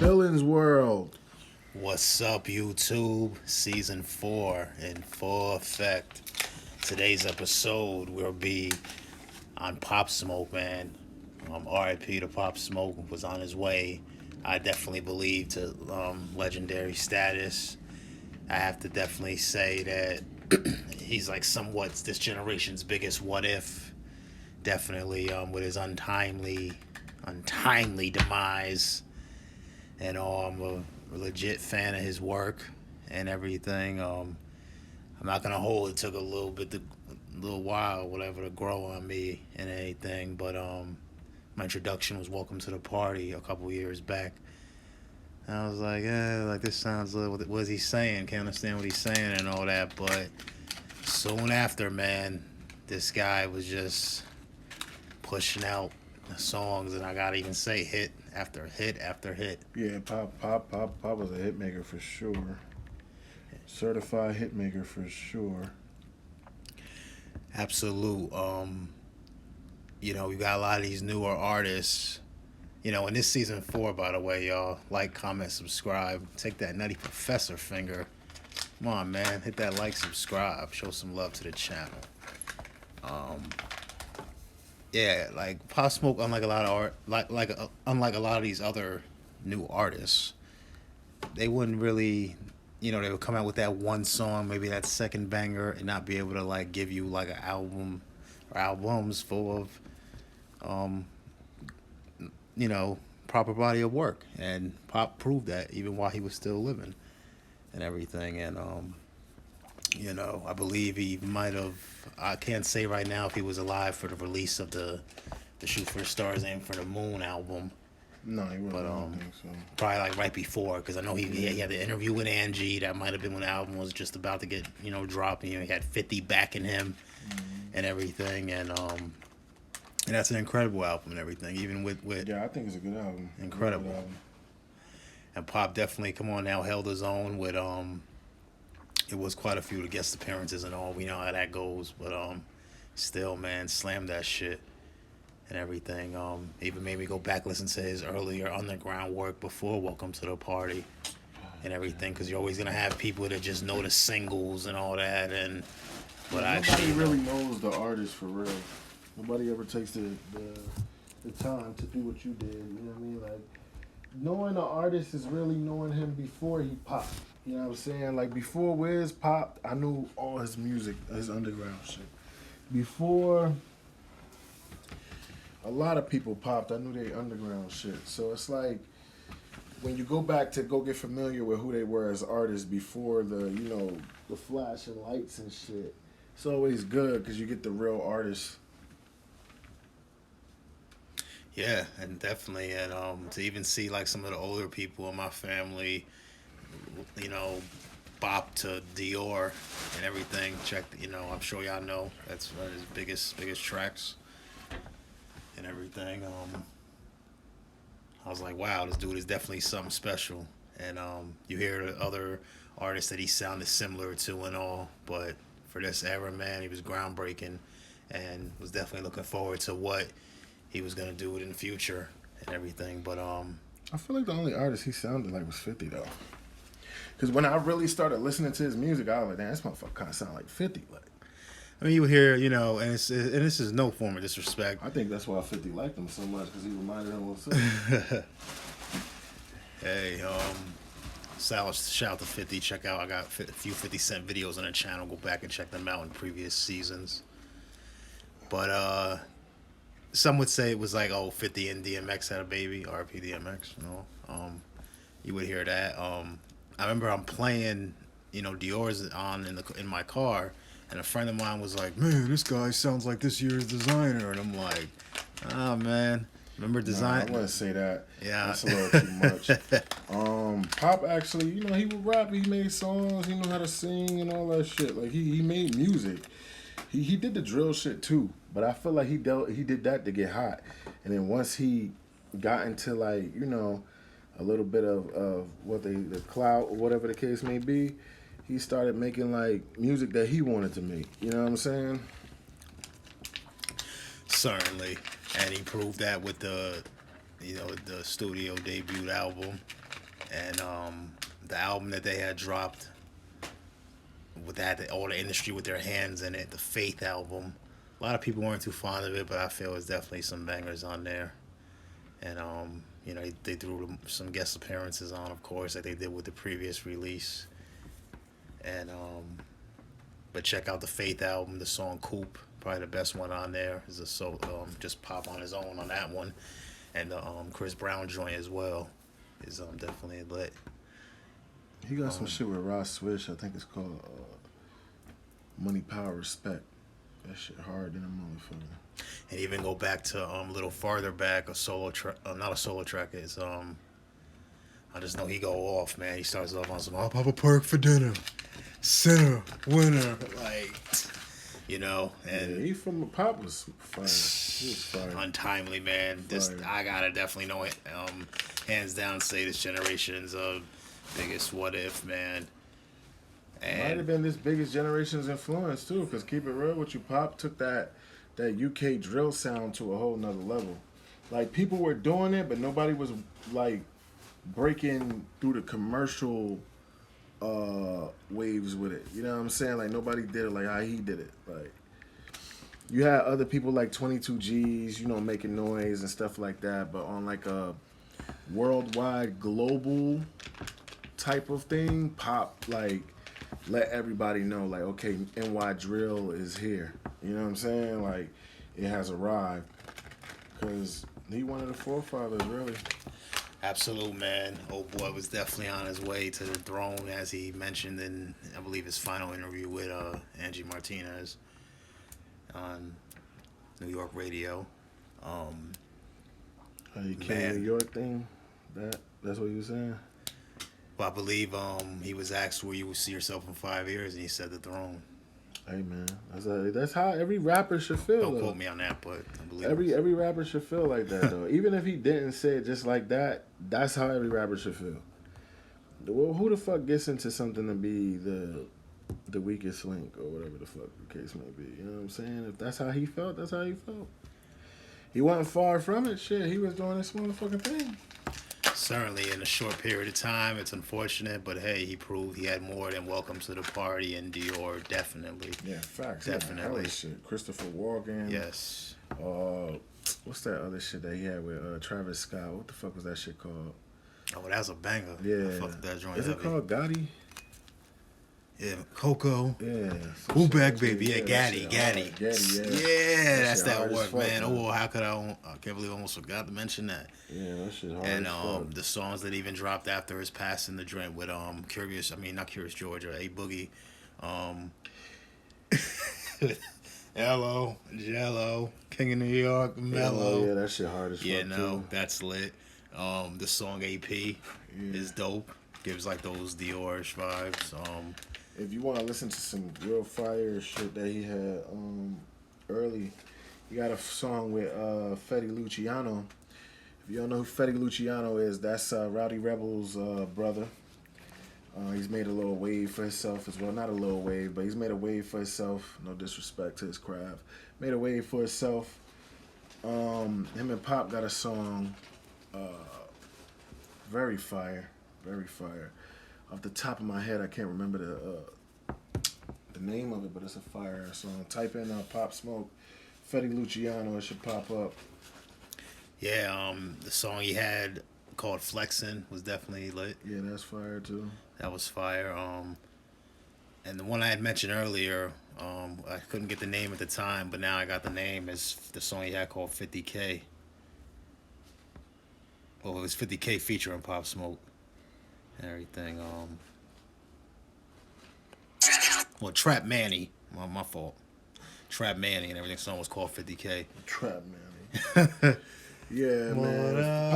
BILLINS WORLD. What's up, YouTube? Season 4 in full effect. Today's episode will be on Pop Smoke, man. RIP to Pop Smoke, was on his way. I definitely believe to legendary status. I have to definitely say that he's like somewhat this generation's biggest what if. Definitely with his untimely demise and all. I'm a legit fan of his work and everything. I'm not gonna hold it. Took a little while, whatever, to grow on me and anything. But my introduction was "Welcome to the Party" a couple years back. And I was like this sounds a little. What is he saying? Can't understand what he's saying and all that. But soon after, man, this guy was just pushing out songs, and I gotta even say hit after hit after hit. Yeah, Pop was a hit maker for sure. Certified hit maker for sure. Absolute. We got a lot of these newer artists. In this season 4, by the way, y'all, like, comment, subscribe. Take that Nutty Professor finger. Come on, man, hit that like, subscribe. Show some love to the channel. Yeah, like Pop Smoke, unlike a lot of unlike a lot of these other new artists, they wouldn't really, they would come out with that one song, maybe that second banger, and not be able to like give you like an album or albums full of, proper body of work. And Pop proved that even while he was still living and everything. And I believe he might have. I can't say right now if he was alive for the release of the Shoot for the Stars, Aim for the Moon album. No, he wasn't. I don't think so. Probably like right before, because I know he had the interview with Angie. That might have been when the album was just about to get dropped. He had 50 backing him and everything, and that's an incredible album and everything. Even with yeah, I think it's a good album. Incredible. Good album. And Pop definitely, come on now, held his own with It was quite a few guest appearances and all. We know how that goes, but still, man, slammed that shit and everything. Even made me go back listen to his earlier underground work before "Welcome to the Party" and everything, because you're always gonna have people that just know the singles and all that. But nobody really knows the artist for real. Nobody ever takes the time to do what you did. You know what I mean? Like, knowing the artist is really knowing him before he popped. You know what I'm saying? Like, before Wiz popped, I knew all his music, his underground shit. Before a lot of people popped, I knew their underground shit. So it's like, when you go back to go get familiar with who they were as artists before the flashing lights and shit, it's always good because you get the real artists. Yeah, and definitely, and to even see like some of the older people in my family, bop to Dior and everything. Check, I'm sure y'all know that's one of his biggest tracks and everything. I was like, wow, this dude is definitely something special. And you hear the other artists that he sounded similar to and all, but for this era, man, he was groundbreaking, and was definitely looking forward to what he was gonna do in the future and everything. But I feel like the only artist he sounded like was 50 though. Because when I really started listening to his music, I was like, damn, this motherfucker kind of sound like 50. Like, I mean, you hear, and this is no form of disrespect. I think that's why 50 liked him so much, because he reminded him of himself. Hey, shout out to 50. Check out, I got a few 50 Cent videos on the channel. Go back and check them out in previous seasons. But some would say it was like, 50 and DMX had a baby, RP DMX. You would hear that. I remember I'm playing, Dior's on in my car, and a friend of mine was like, "Man, this guy sounds like this year's designer," and I'm like, "Oh man, remember design?" Nah, I wouldn't say that. Yeah, that's a little too much. Pop actually, he would rap, he made songs, he knew how to sing and all that shit. Like he made music. He did the drill shit too, but I feel like he did that to get hot, and then once he got into like a little bit of the clout or whatever the case may be, he started making like music that he wanted to make. You know what I'm saying? Certainly, and he proved that with the studio debut album and the album that they had dropped with that all the industry with their hands in it, the Faith album. A lot of people weren't too fond of it, but I feel there's definitely some bangers on there. And they threw some guest appearances on, of course, like they did with the previous release. And but check out the Faith album, the song "Coop," probably the best one on there. Is a just pop on his own on that one, and the Chris Brown joint as well is definitely lit. He got some shit with Ross Swish. I think it's called Money, Power, Respect. That shit hard in a motherfucker. And even go back to a little farther back, a solo track, not a solo track. Is I just know he go off, man. He starts off on some "I'll pop a perk for dinner, sinner, winner," like, and yeah, he from Pop was fire. He was fire. Untimely, man. This I gotta definitely know it. Hands down, say this generation's biggest what if, man. And might have been this biggest generation's influence too, because keep it real with you, Pop took that UK drill sound to a whole nother level. Like people were doing it, but nobody was like breaking through the commercial waves with it. You know what I'm saying? Like nobody did it like how he did it. Like you had other people like 22 G's, making noise and stuff like that, but on like a worldwide global type of thing, Pop like let everybody know like, okay, NY drill is here. You know what I'm saying? Like it has arrived, because he one of the forefathers, really. absolute, man. Old boy was definitely on his way to the throne, as he mentioned in, I believe, his final interview with Angie Martinez on New York radio. How you came New York thing? That's what you were saying? But I believe he was asked where you would see yourself in 5 years, and he said the throne. Hey man, that's how every rapper should feel. Don't though. quote me on that, but I believe every rapper should feel like that though. Even if he didn't say it just like that, that's how every rapper should feel. Well, who the fuck gets into something to be the weakest link or whatever the fuck the case may be? You know what I'm saying? If that's how he felt, that's how he felt. He wasn't far from it. Shit, he was doing this motherfucking thing. certainly in a short period of time. It's unfortunate, but hey, he proved he had more than welcome to the party, and Dior definitely. Yeah, facts. Definitely. Yeah, shit. Christopher Walken. Yes. What's that other shit that he had with Travis Scott? What the fuck was that shit called? Oh, that's a banger. Yeah. I fucked that joint. Is it called Gotti? Yeah, Coco. Yeah. Who back, baby? Yeah, Gaddy, Gaddy. yeah. That's that hard as work, fuck, man. man. Oh, how could I can't believe I almost forgot to mention that. Yeah, that shit hard And as fuck. the songs that even dropped after his passing, the joint with not Curious Georgia, A Boogie, Hello, Jello, King of New York, Mellow. Yeah, that shit hard as fuck. Yeah, no, too. that's lit. The song AP is dope. Gives like those Dior-ish vibes. If you want to listen to some real fire shit that he had early, you got a song with Fetty Luciano. If you don't know who Fetty Luciano is, that's Rowdy Rebel's brother. He's made a little wave for himself as well. Not a little wave, but he's made a wave for himself. No disrespect to his craft. Made a wave for himself. Him and Pop got a song, very fire, very fire. Off the top of my head, I can't remember the name of it, but it's a fire song. Type in Pop Smoke, Fetty Luciano, it should pop up. Yeah, the song he had called Flexin' was definitely lit. Yeah, that's fire too. That was fire. And the one I had mentioned earlier, I couldn't get the name at the time, but now I got the name. Is the song he had called 50K. Well, it was 50K featuring Pop Smoke and everything. Well, Trap Manny. My fault. Trap Manny and everything. The song was called 50K. Trap Manny. Yeah, man.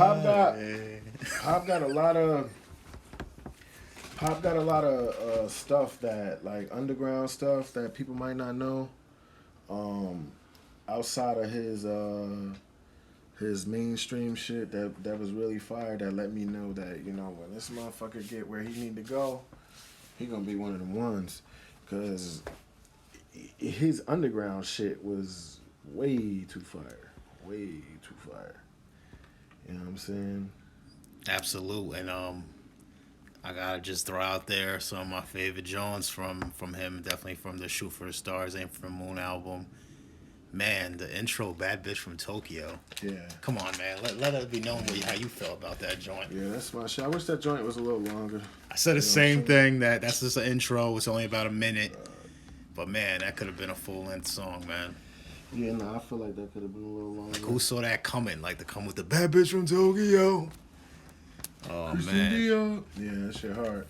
Pop got a lot of stuff that, like, underground stuff that people might not know. Outside of his mainstream shit that was really fire, that let me know that, when this motherfucker get where he need to go, he gonna be one of them ones. Cause his underground shit was way too fire. Way too fire. You know what I'm saying? Absolute. And I gotta just throw out there some of my favorite Jones from him. Definitely from the Shoot for the Stars, Aim for the Moon album. Man, the intro, Bad Bitch from Tokyo. Yeah. Come on, man. Let us be known how you feel about that joint. Yeah, that's my shit. I wish that joint was a little longer. I said the You know what I'm same saying? thing. That's just an intro. It's only about a minute. But man, that could have been a full length song, man. Yeah, no, I feel like that could have been a little longer. Who saw that coming? Like to come with the Bad Bitch from Tokyo. Oh Christian man. Dior. Yeah, that shit hard.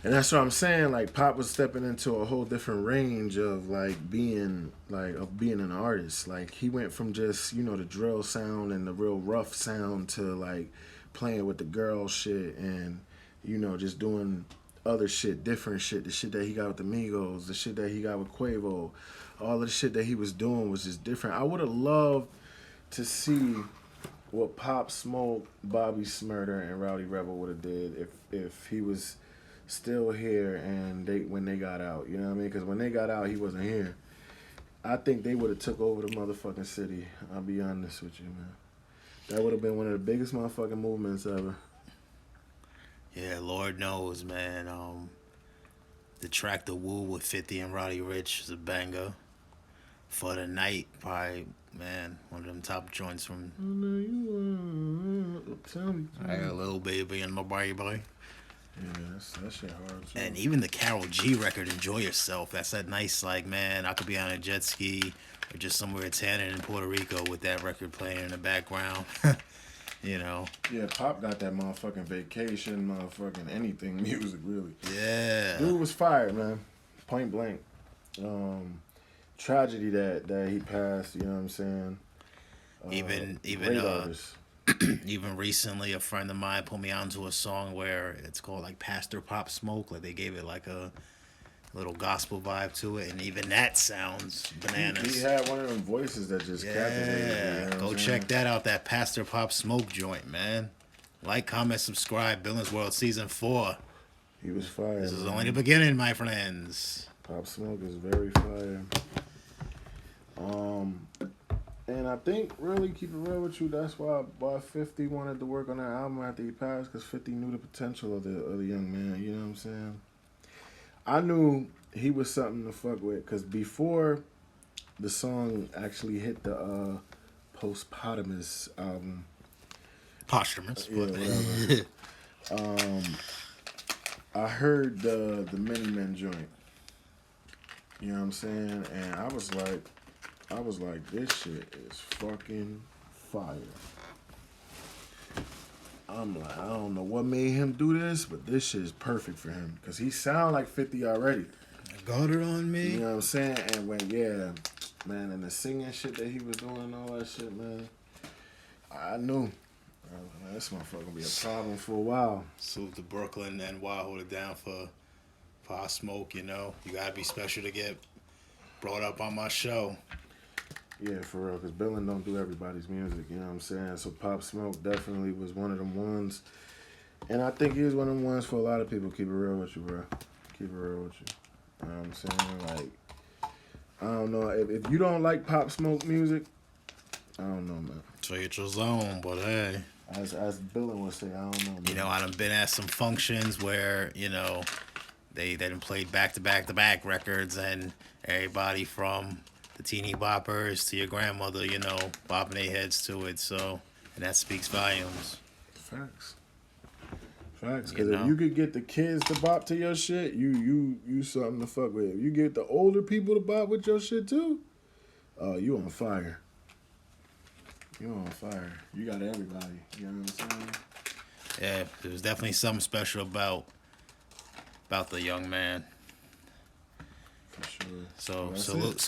And that's what I'm saying. Like Pop was stepping into a whole different range of being an artist. Like he went from just the drill sound and the real rough sound to like playing with the girl shit and just doing other shit, different shit. The shit that he got with the Migos, the shit that he got with Quavo, all of the shit that he was doing was just different. I would have loved to see what Pop Smoke, Bobby Smurder, and Rowdy Rebel would have did if he was still here and when they got out. You know what I mean? Because when they got out, he wasn't here. I think they would have took over the motherfucking city. I'll be honest with you, man. That would have been one of the biggest motherfucking movements ever. Yeah, Lord knows, man. The track "The Woo" with 50 and Roddy Ricch is a banger. For the Night, probably, man, one of them top joints from. Tell me. I got a little baby and my baby. Yeah, that shit hard too. And even the Carol G record, "Enjoy Yourself." That's that nice, like, man, I could be on a jet ski or just somewhere tanning in Puerto Rico with that record playing in the background. Yeah, Pop got that motherfucking vacation, motherfucking anything music, really. Yeah. Dude was fired, man. Point blank. Tragedy that he passed, you know what I'm saying? Great artist. Even recently, a friend of mine put me onto a song where it's called like Pastor Pop Smoke. Like they gave it like a little gospel vibe to it, and even that sounds bananas. He had one of them voices that just captivated. Yeah, go check that out. That Pastor Pop Smoke joint, man. Like, comment, subscribe. Billins World Season 4. He was fired. This is only the beginning, my friends. Pop Smoke is very fire. And I think, really, keep it real with you, that's why 50 wanted to work on that album after he passed, because 50 knew the potential of the young man, you know what I'm saying? I knew he was something to fuck with, because before the song actually hit the Postpotamus album. Posthumous. Yeah, whatever. I heard the Many Men joint. You know what I'm saying? And I was like, this shit is fucking fire. I'm like, I don't know what made him do this, but this shit is perfect for him. Because he sound like 50 already. Got it on me. You know what I'm saying? And man, and the singing shit that he was doing and all that shit, man, I knew. Man, this motherfucker gonna be a problem for a while. Salute to Brooklyn and NY, hold it down for Pop Smoke, You gotta be special to get brought up on my show. Yeah, for real, because Billin don't do everybody's music, you know what I'm saying? So Pop Smoke definitely was one of them ones. And I think he was one of them ones for a lot of people. Keep it real with you, bro. Keep it real with you. You know what I'm saying? Like, I don't know. If you don't like Pop Smoke music, I don't know, man. So it's your zone, but hey. As Billin would say, I don't know, man. I done been at some functions where, they done played back-to-back records and everybody from the teeny boppers to your grandmother, bopping their heads to it. So, and that speaks volumes. Facts. Because if you could get the kids to bop to your shit, you something to fuck with. If you get the older people to bop with your shit too, you on fire. You on fire. You got everybody. You know what I'm saying? Yeah, there's definitely something special about the young man. For sure. So That's salute.